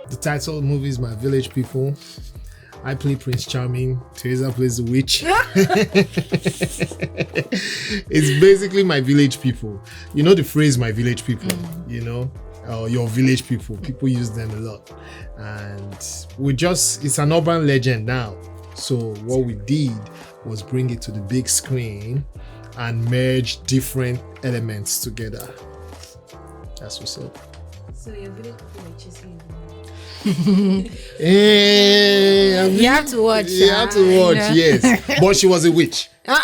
The title of the movie is My Village People. I play Prince Charming. Teresa plays the witch. It's basically my village people. You know the phrase "my village people," you know, or your village people. People use them a lot. And it's an urban legend now. So what we did was bring it to the big screen and merge different elements together. That's what's up. So your village people were chasing you. You have to watch. You have to watch, yes. But she was a witch. No.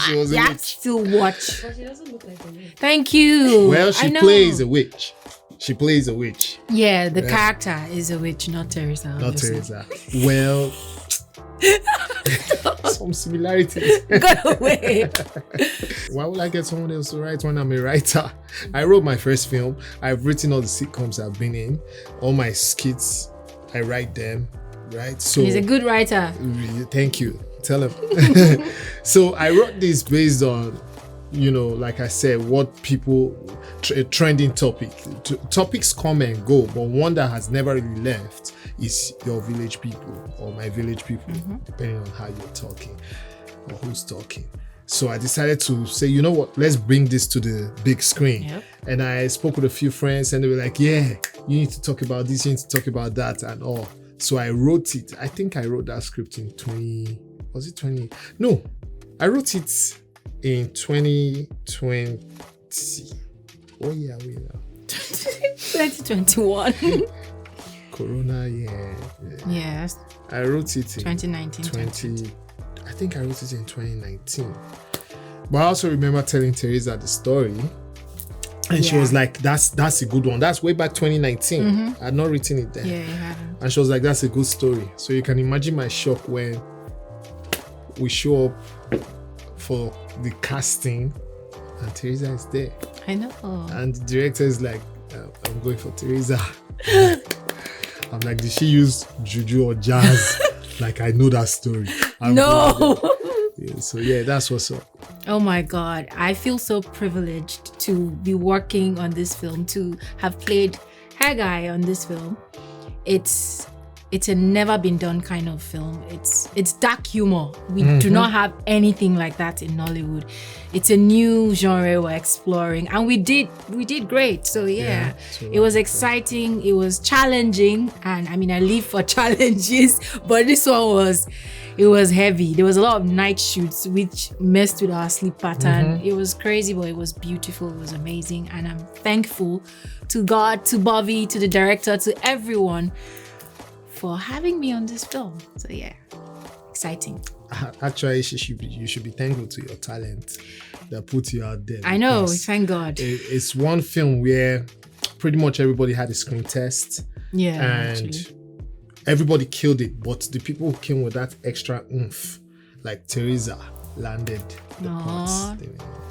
She was a you have witch. to watch. But she doesn't look like a witch. Thank you. Well, she plays a witch. She plays a witch. Yeah, the character is a witch, not Teresa. Not obviously. Teresa. Well, some similarities. Go away. Why would I get someone else to write when I'm a writer? I wrote my first film. I've written all the sitcoms I've been in. All my skits, I write them, right? So He's a good writer. Thank you. Tell him. So I wrote this based on, like I said, what people, a trending topic. Topics come and go, but one that has never really left is your village people or my village people, depending on how you're talking or who's talking. So I decided to say, you know what, let's bring this to the big screen. Yep. And I spoke with a few friends and they were like, yeah, you need to talk about this, you need to talk about that and all. So I wrote it. I think I wrote that script in 20. No, I wrote it in 2020. Oh yeah, wait now. 2021. Corona, yeah. Yes. I wrote it in 2019. I think I wrote it in 2019. But I also remember telling Teresa the story. And she was like, that's a good one. That's way back 2019. I had not written it then. Yeah, you hadn't. And she was like, that's a good story. So you can imagine my shock when we show up for the casting and Teresa is there. I know. And the director is like, I'm going for Teresa. I'm like, did she use juju or jazz? Like, I know that story. No. Yeah, so yeah, that's what's up. Oh my God. I feel so privileged to be working on this film, to have played Haggai on this film. It's a never been done kind of film. It's dark humor. We do not have anything like that in Nollywood. It's a new genre we're exploring, and we did great. So yeah, it was exciting. It was challenging, and I mean, I live for challenges, but this one was heavy. There was a lot of night shoots which messed with our sleep pattern. It was crazy, but it was beautiful. It was amazing, and I'm thankful to God, to Bovi, to the director, to everyone for having me on this film. So yeah, exciting. Actually, you should be thankful to your talent that put you out there. I know, thank God. It's one film where pretty much everybody had a screen test. Yeah, and actually. Everybody killed it, but the people who came with that extra oomph, like Teresa, landed the parts.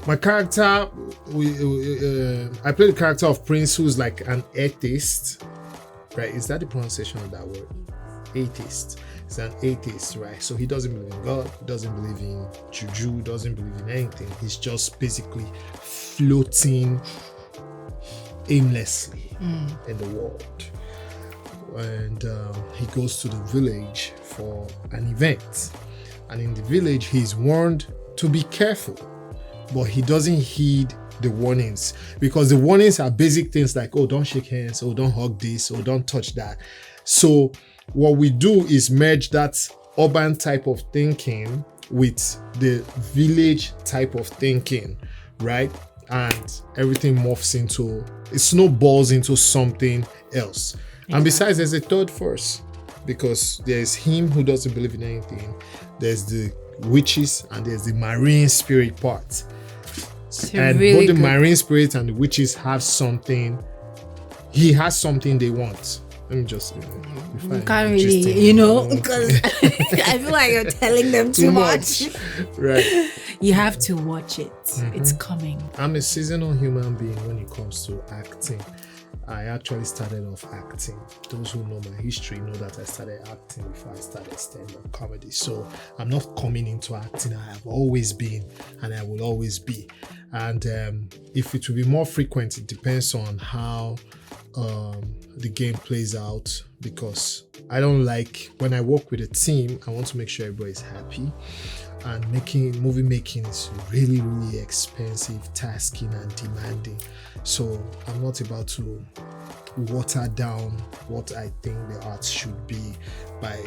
My character, I played the character of Prince, who's like an atheist. Right, is that the pronunciation of that word? Atheist. He's an atheist, right? So he doesn't believe in God, he doesn't believe in juju, doesn't believe in anything. He's just basically floating aimlessly in the world. And he goes to the village for an event. And in the village, he's warned to be careful, but he doesn't heed the warnings, because the warnings are basic things like, oh, don't shake hands, oh, don't hug this, oh, don't touch that. So what we do is merge that urban type of thinking with the village type of thinking, right? And everything morphs into, it snowballs into something else. Exactly. And besides, there's a third force, because there's him who doesn't believe in anything, there's the witches, and there's the marine spirit part. And really both the marine spirit and the witches have something. He has something they want. Let me just you can't really, because I feel like you're telling them too much. Right. You have to watch it. It's coming. I'm a seasonal human being when it comes to acting. I actually started off acting. Those who know my history know that I started acting before I started stand-up comedy. So I'm not coming into acting. I have always been, and I will always be. And if it will be more frequent, it depends on how the game plays out, because I don't like, when I work with a team, I want to make sure everybody's happy. And movie making is really, really expensive, tasking and demanding. So I'm not about to water down what I think the art should be by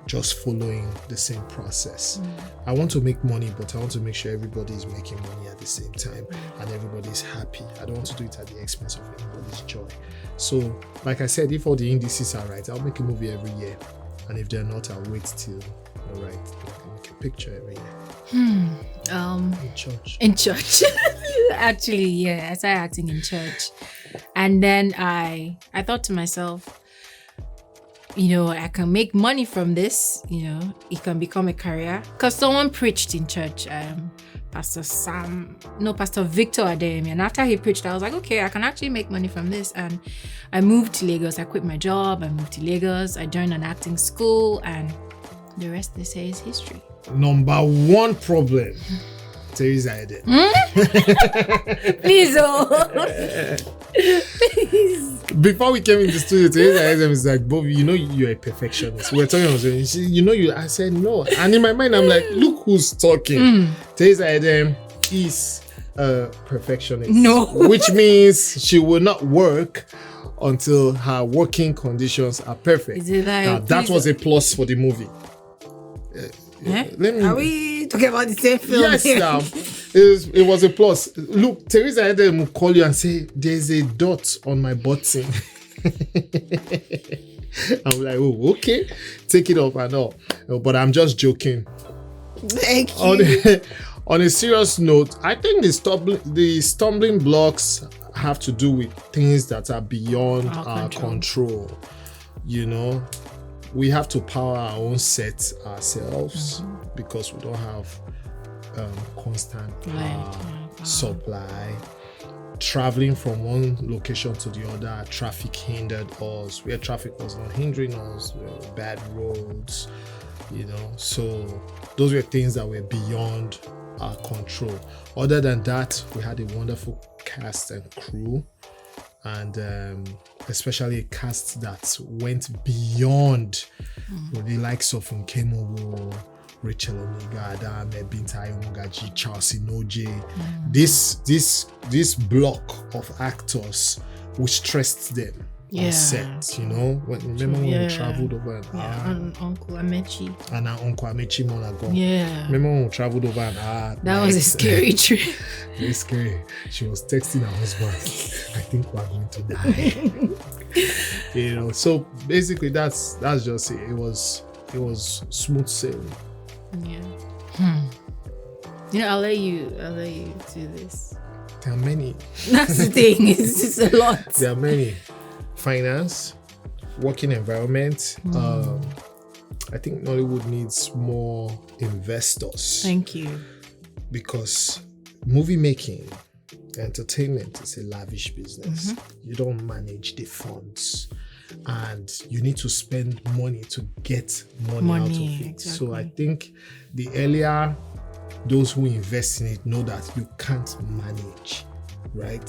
just following the same process. I want to make money, but I want to make sure everybody is making money at the same time and everybody is happy. I don't want to do it at the expense of anybody's joy. So, like I said, if all the indices are right, I'll make a movie every year. And if they're not, I'll wait till they're right. I can make a picture every year. In church. Actually, yeah, I started acting in church. And then I thought to myself, I can make money from this, it can become a career. Because someone preached in church, Pastor Victor Ademi. And after he preached, I was like, okay, I can actually make money from this. And I moved to Lagos. I quit my job. I moved to Lagos. I joined an acting school. And the rest, they say, is history. Number one problem. Teresa Eden. Please, please. Before we came in the studio, Teresa Eden was like, Bovi, you're a perfectionist. We were talking about it. I said no. And in my mind, I'm like, look who's talking. Teresa Eden is a perfectionist. No. Which means she will not work until her working conditions are perfect. Is it like, now, that was a plus for the movie. Are we talking about the same film? Yes, now it was a plus. Look, Teresa Eden will call you and say, "There's a dot on my button." I'm like, "Oh, okay, take it off and all." But I'm just joking. Thank you. On a serious note, I think the stumbling blocks have to do with things that are beyond our control. We have to power our own set ourselves because we don't have constant supply. Traveling from one location to the other, traffic hindered us. Where traffic was not hindering us, bad roads, So those were things that were beyond our control. Other than that, we had a wonderful cast and crew. And especially a cast that went beyond the likes of Nkemo, Rachel Onigada, Mebinta Yomogaji, Charles Inoje. This block of actors, we stressed them on set. Remember when we traveled over and Uncle Amechi Monagon. Remember when we traveled over an hour? That was a scary trip. Very scary. She was texting her husband, I think we're going to die. So basically that's just it. It was smooth sailing. I'll let you do this. There are many. That's the thing, it's a lot. There are many. Finance, working environment. I think Nollywood needs more investors. Thank you. Because movie making, entertainment is a lavish business. You don't manage the funds, and you need to spend money to get money out of it. Exactly. So I think the earlier those who invest in it know that you can't manage, right?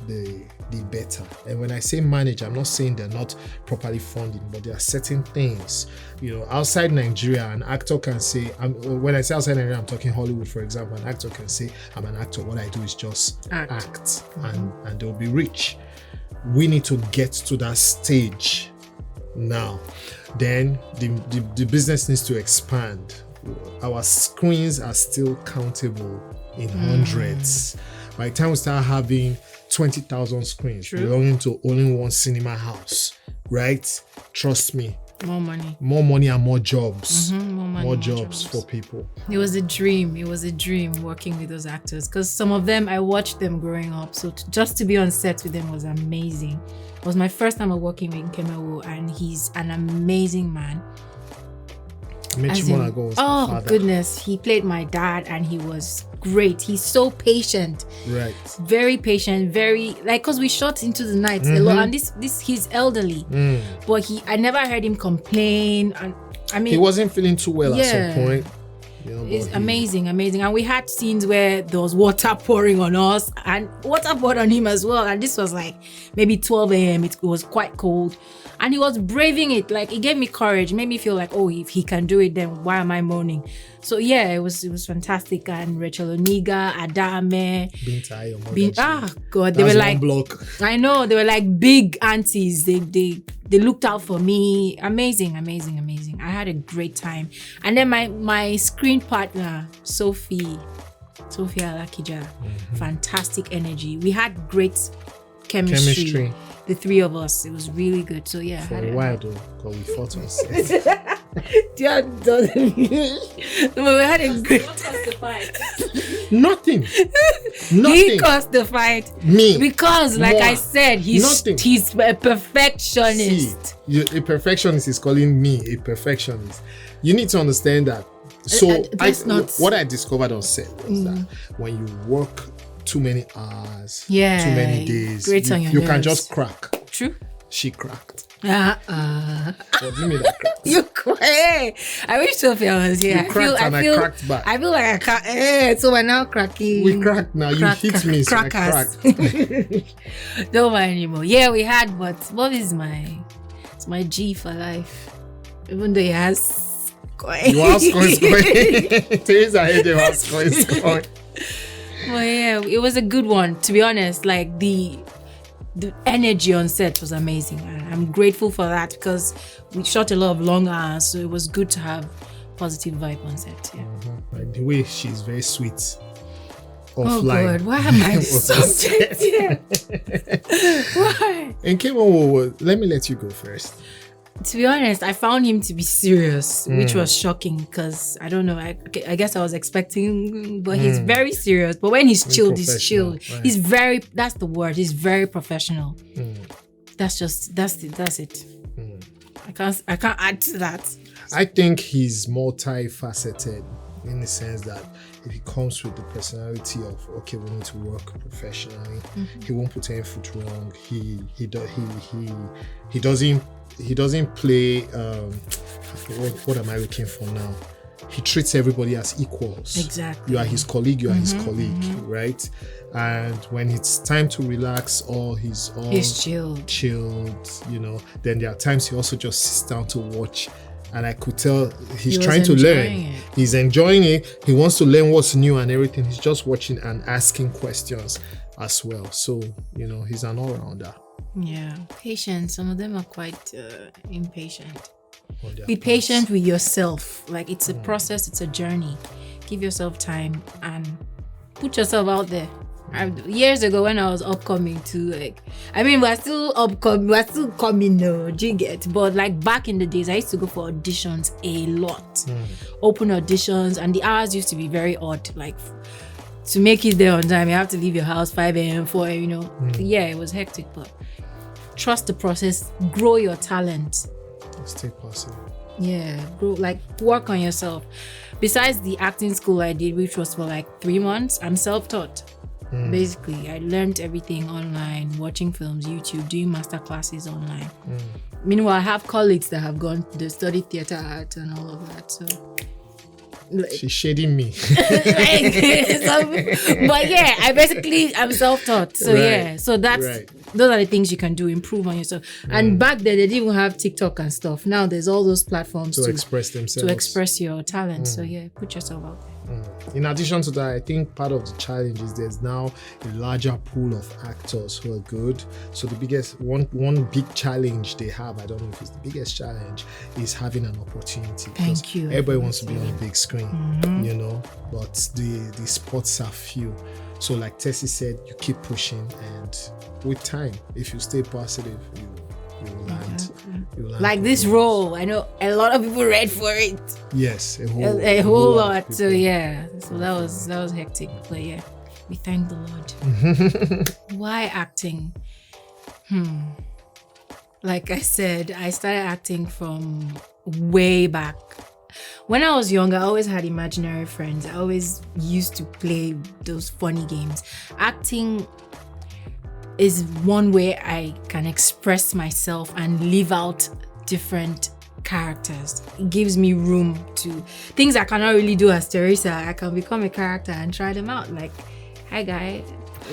The better. And when I say manage, I'm not saying they're not properly funding, but there are certain things, outside Nigeria, an actor can say, when I say outside Nigeria, I'm talking Hollywood, for example, an actor can say, I'm an actor, what I do is just act. And they'll be rich. We need to get to that stage now. Then the business needs to expand. Our screens are still countable in hundreds. By the time we start having 20,000 screens belonging to only one cinema house, right? Trust me. More money and more jobs. More jobs for people. It was a dream. Working with those actors, because some of them, I watched them growing up. So just to be on set with them was amazing. It was my first time working with Nkemo, and he's an amazing man. Goodness, he played my dad and he was great. He's so patient, right? Very patient, very because we shot into the night a lot, and this he's elderly, but I never heard him complain. And I mean, he wasn't feeling too well at some point. It's amazing. And we had scenes where there was water pouring on us and water poured on him as well. And this was like maybe 12 a.m. It was quite cold. And he was braving it. Like, it gave me courage. Made me feel like, oh, if he can do it, then why am I moaning? So yeah, it was fantastic. And Rachel Oniga, Adame, God, they were like block. I know, they were like big aunties. They looked out for me. Amazing. I had a great time. And then my screen partner, Sophia Alakija, fantastic energy. We had great chemistry. The three of us, it was really good. So yeah, for a while though, because we fought on set. We had a great fight. Nothing. He caused the fight. Me. Because like I said, he's a perfectionist. See, a perfectionist is calling me a perfectionist. You need to understand that. So what I discovered on set was that when you work too many hours, too many days, you can just crack. True. She cracked. What do you mean I cracked? You cracked. I wish Sophia was here. I cracked back. I feel like I can't. So we're now cracking. We cracked now. You hit me, so I cracked. Don't mind anymore. Yeah, we had, but Bob is my G for life. Even though he has coins. You have coins going. Teresa had you have coins going. Well, yeah, it was a good one, to be honest. Like, the energy on set was amazing. And I'm grateful for that because we shot a lot of long hours, so it was good to have positive vibe on set. Yeah. Like the way she's very sweet offline. Oh God, why am I subject here? Why? And Kemo, let me let you go first. To be honest, I found him to be serious, which was shocking because I don't know. I guess I was expecting, but he's very serious. But when he's chilled, he's chilled. Right. He's very. That's the word. He's very professional. That's it. I can't add to that. I think he's multifaceted in the sense that if he comes with the personality of okay, we need to work professionally, he won't put any foot wrong. He doesn't play what am I looking for now? He treats everybody as equals. Exactly. You are his colleague, his colleague, right? And when it's time to relax or he's chilled, then there are times he also just sits down to watch. And I could tell he's trying to learn. He's enjoying it. He wants to learn what's new and everything. He's just watching and asking questions as well. So, he's an all-rounder. Yeah, patient. Some of them are quite impatient. Be patient with yourself. Like, it's a process, it's a journey. Give yourself time and put yourself out there. Years ago when I was upcoming too, we're still upcoming, we're still coming now, do you get? But like back in the days, I used to go for auditions a lot. Open auditions, and the hours used to be very odd. Like, to make it there on time, you have to leave your house 5 a.m., 4 a.m., Yeah, it was hectic, but trust the process, grow your talent. Stay positive. Yeah, grow, work on yourself. Besides the acting school I did, which was for 3 months, I'm self-taught. Basically, I learned everything online, watching films, YouTube, doing master classes online. Meanwhile, I have colleagues that have they studied theater art and all of that. So she's shading me. But yeah, I'm self-taught. So yeah, so those are the things you can do, improve on yourself. And back then, they didn't even have TikTok and stuff. Now there's all those platforms to express themselves, to express your talent. So yeah, put yourself out there. In addition to that, I think part of the challenge is there's now a larger pool of actors who are good. So the biggest one big challenge they have, I don't know if it's the biggest challenge, is having an opportunity. Thank you. Everybody wants to be on the big screen, but the spots are few. So like Tessie said, you keep pushing, and with time, if you stay positive, you will land. Like this role, I know a lot of people read for it. Yes, a whole lot. So yeah, so that was hectic. But yeah, we thank the Lord. Why acting? Like I said, I started acting from way back. When I was young, I always had imaginary friends. I always used to play those funny games. Acting is one way I can express myself and live out different characters. It gives me room to things I cannot really do as Teresa. I can become a character and try them out. Like, hi guy,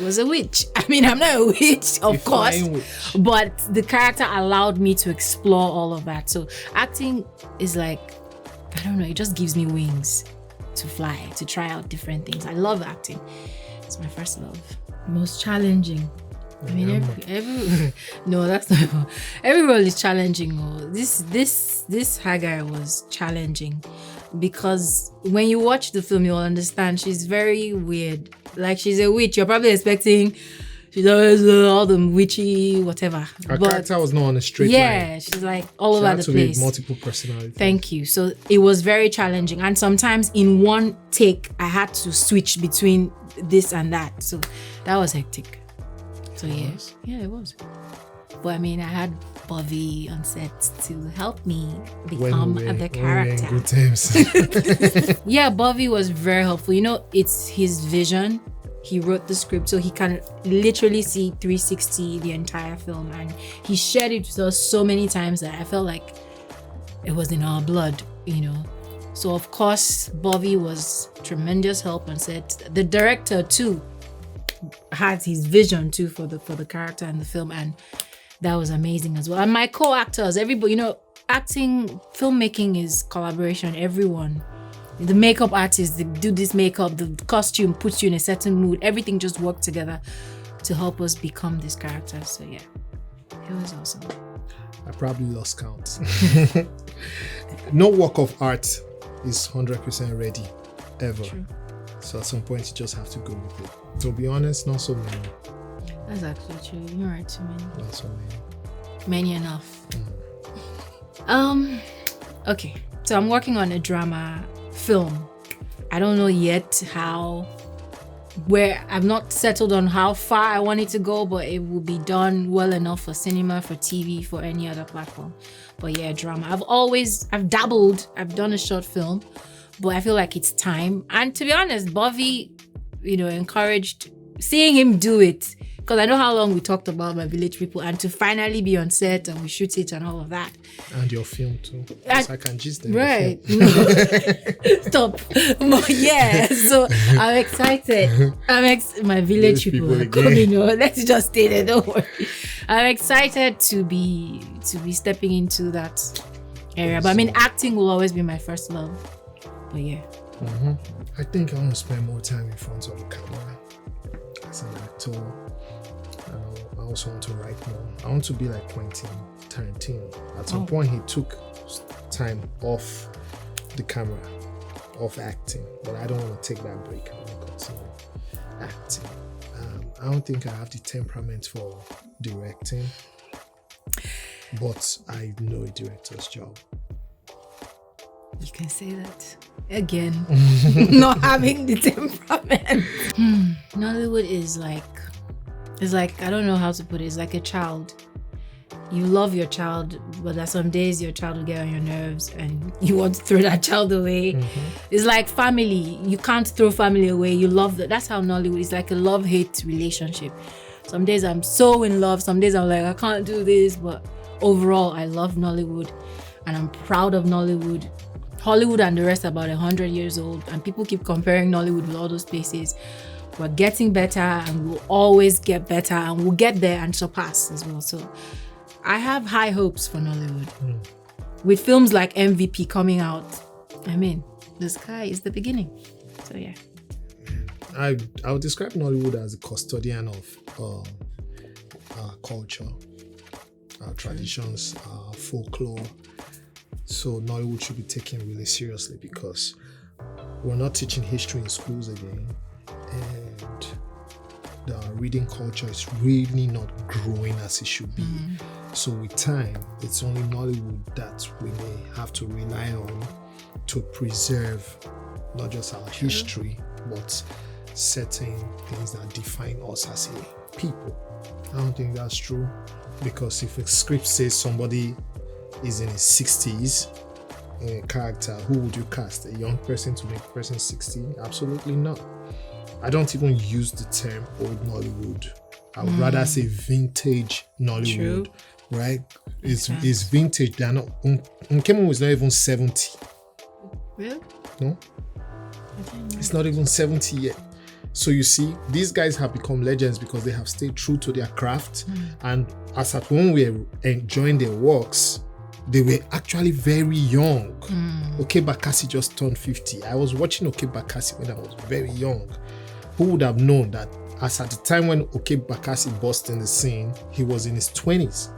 was a witch. I mean, I'm not a witch, of course, but the character allowed me to explore all of that. So acting is like, I don't know, it just gives me wings to fly, to try out different things. I love acting. It's my first love. Most challenging. I mean, every no, that's not. Every role is challenging. This Haggai was challenging because when you watch the film, you'll understand she's very weird. Like, she's a witch. You're probably expecting she's always all the witchy whatever. Her character was not on a straight line. Yeah, she's like all over the place. Be multiple personalities. Thank you. So it was very challenging, and sometimes in one take, I had to switch between this and that. So that was hectic. So yeah, it was. But I mean, I had Bovi on set to help me become the character. Good times. Yeah, Bovi was very helpful. You know, it's his vision. He wrote the script, so he can literally see 360 the entire film, and he shared it with us so many times that I felt like it was in our blood, you know. So of course, Bovi was tremendous help on set. The director too had his vision too for the character and the film, and that was amazing as well. And my co-actors, everybody, you know, acting, filmmaking is collaboration. Everyone, the makeup artists, they do this makeup, the costume puts you in a certain mood, everything just worked together to help us become this character. So yeah, it was awesome. I probably lost count. No work of art is 100% ready ever. True. So at some point you just have to go with it. To be honest, not so many. That's actually true. You're right, too many. Not so many. Many enough. Okay. So I'm working on a drama film. I don't know yet where I've not settled on how far I want it to go, but it will be done well enough for cinema, for TV, for any other platform. But yeah, drama. I've dabbled. I've done a short film, but I feel like it's time. And to be honest, Bovi, you know, encouraged seeing him do it, because I know how long we talked about My Village People, and to finally be on set and we shoot it and all of that. And your film too. I can just right. Stop. But yeah, so I'm excited. My Village People are coming on. Let's just stay there, don't worry. I'm excited to be stepping into that area. But I mean, acting will always be my first love. But yeah. Mm-hmm. I think I want to spend more time in front of the camera as an actor. I also want to write more. I want to be like Quentin Tarantino. At some point, he took time off the camera, off acting. But I don't want to take that break. I want to continue acting. I don't think I have the temperament for directing, but I know a director's job. You can say that again. Not having the temperament. Nollywood is like, I don't know how to put it. It's like a child. You love your child, but there are some days your child will get on your nerves and you want to throw that child away. Mm-hmm. It's like family. You can't throw family away. You love that. That's how Nollywood is, like a love-hate relationship. Some days I'm so in love. Some days I'm like, I can't do this. But overall, I love Nollywood and I'm proud of Nollywood. Hollywood and the rest are about 100 years old, and people keep comparing Nollywood with all those places. We're getting better and we'll always get better, and we'll get there and surpass as well. So I have high hopes for Nollywood. With films like MVP coming out, I mean, the sky is the beginning. So yeah. I would describe Nollywood as a custodian of our culture, our traditions, our folklore. So Nollywood should be taken really seriously, because we're not teaching history in schools again, and the reading culture is really not growing as it should be. So with time, it's only Nollywood that we may have to rely on to preserve not just our history, but certain things that define us as a people. I don't think that's true, because if a script says somebody is in his 60s in a character, who would you cast? A young person to make a person 60? Absolutely not. I don't even use the term old Nollywood. I would rather say vintage Nollywood, right? It's vintage. They're not. Nkemo is not even 70. Really? No, it's not even 70 yet. So you see, these guys have become legends because they have stayed true to their craft. And as at when we were enjoying their works, they were actually very young. Oke Bakassi just turned 50. I was watching Oke Bakassi when I was very young. Who would have known that as at the time when Oke Bakassi burst in the scene, he was in his 20s.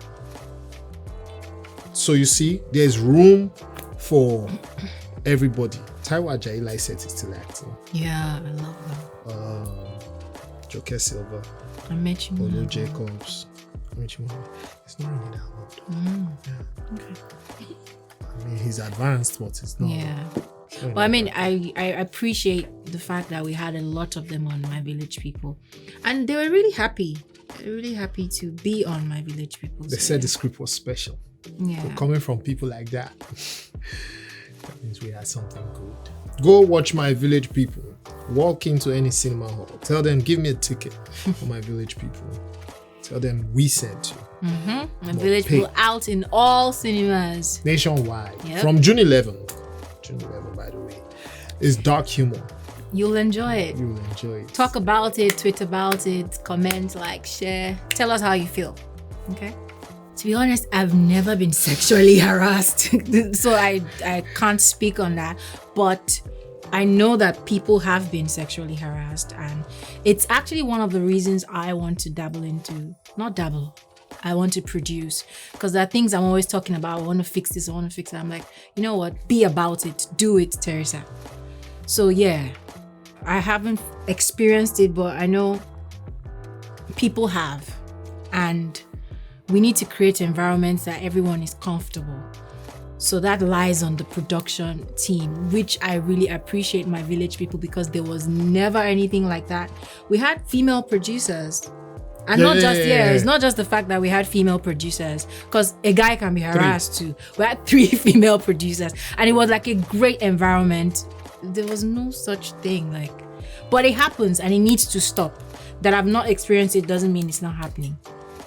So you see, there's room for everybody. Taiwo Ajayi Lycett is still acting. Yeah, I love her. Joke Silva. Olu Jacobs. It's not really that old. Yeah. Okay. I mean, he's advanced, but it's not. Yeah. Well, I mean, I appreciate the fact that we had a lot of them on My Village People. And they were really happy. They were really happy to be on My Village People. They said the script was special. Yeah. But coming from people like that, that means we had something good. Go watch My Village People. Walk into any cinema hall. Tell them, give me a ticket for My Village People. Tell them we sent you. My Village People out in all cinemas. Nationwide. Yep. From June 11. June 11, by the way. It's dark humor. You'll enjoy it. You'll enjoy it. Talk about it, tweet about it, comment, like, share. Tell us how you feel. Okay? To be honest, I've never been sexually harassed. So I can't speak on that. But I know that people have been sexually harassed. And it's actually one of the reasons I want to I want to produce. Because there are things I'm always talking about. I want to fix this, I want to fix that. I'm like, you know what? Be about it. Do it, Teresa. So yeah, I haven't experienced it, but I know people have. And we need to create environments that everyone is comfortable. So that lies on the production team, which I really appreciate My Village People because there was never anything like that. We had female producers. And it's not just the fact that we had female producers, because a guy can be harassed too. We had 3 female producers and it was like a great environment. There was no such thing but it happens and it needs to stop. That I've not experienced it doesn't mean it's not happening.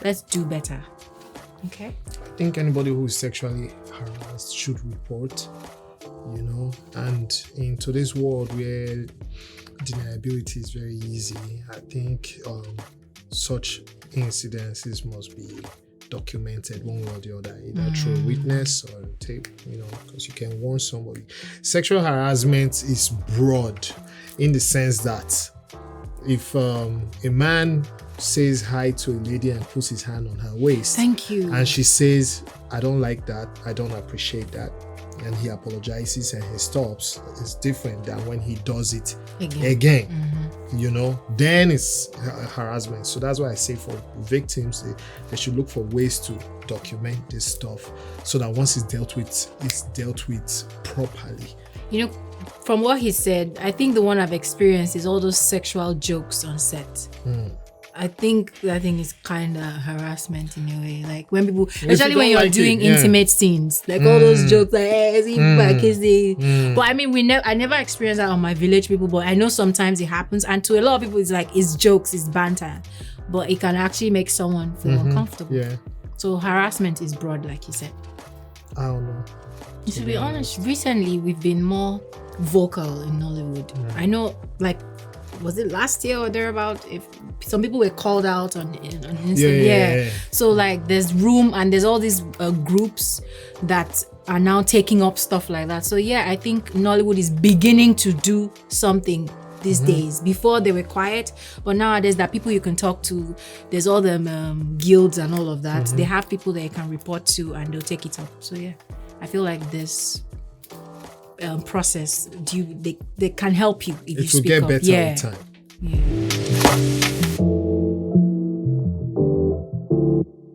Let's do better. Okay? I think anybody who is sexually harassed should report, and in today's world where deniability is very easy, I think such incidences must be documented one way or the other, either through a witness or tape, because you can warn somebody. Sexual harassment is broad in the sense that if a man says hi to a lady and puts his hand on her waist, thank you, and she says, I don't like that, I don't appreciate that, and he apologizes and he stops, it's different than when he does it again. Then it's harassment. So that's why I say for victims, they should look for ways to document this stuff so that once it's dealt with properly. From what he said, I think the one I've experienced is all those sexual jokes on set. I think it's kind of harassment in a way. Like when people, especially when you're doing intimate scenes, like all those jokes, like, hey, is he back? Is he? But I mean, I never experienced that on My Village People, but I know sometimes it happens. And to a lot of people, it's like, it's jokes, it's banter. But it can actually make someone feel uncomfortable. Yeah. So harassment is broad, like you said. I don't know. To be honest, recently we've been more vocal in Nollywood. I know, was it last year or thereabout? If some people were called out on Instagram, yeah. So there's room and there's all these groups that are now taking up stuff like that. So yeah, I think Nollywood is beginning to do something these days. Before they were quiet, but nowadays there are people you can talk to. There's all the guilds and all of that. They have people that you can report to and they'll take it up. So yeah, I feel like this process, they can help you if you speak up. It will get better with time. Yeah.